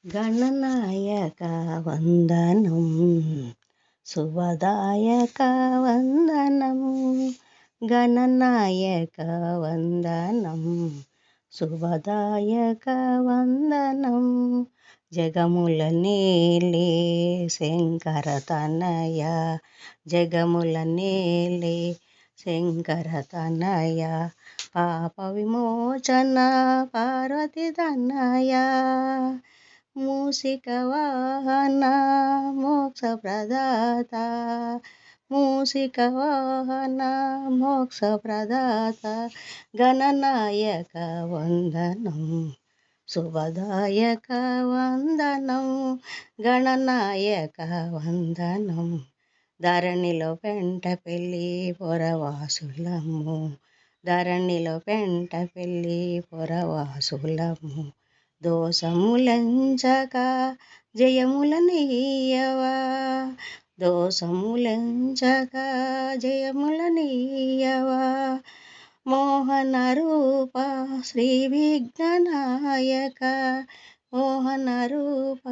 గణనాయక వందనం శుభదాయక వందనం గణనాయక వందనం శుభదాయక వందనం జగముల నేలే శంకర తనయ జగముల నేలే శంకర తనయ పాప విమోచన పార్వతి తనయ మూషిక వాహన మోక్ష ప్రదాత మూషిక వాహన మోక్ష ప్రదాత గణనాయక వందనం శుభదాయక వందనం గణనాయక వందనం ధరణిలో పెంట పెళ్ళి పొరవాసులము ధరణిలో పెంట పెళ్ళి పొరవాసులము దోషములంచక జయములనీయవా దోషములంచక జయములనీయవా మోహన రూప శ్రీ విఘ్ననాయక మోహన రూప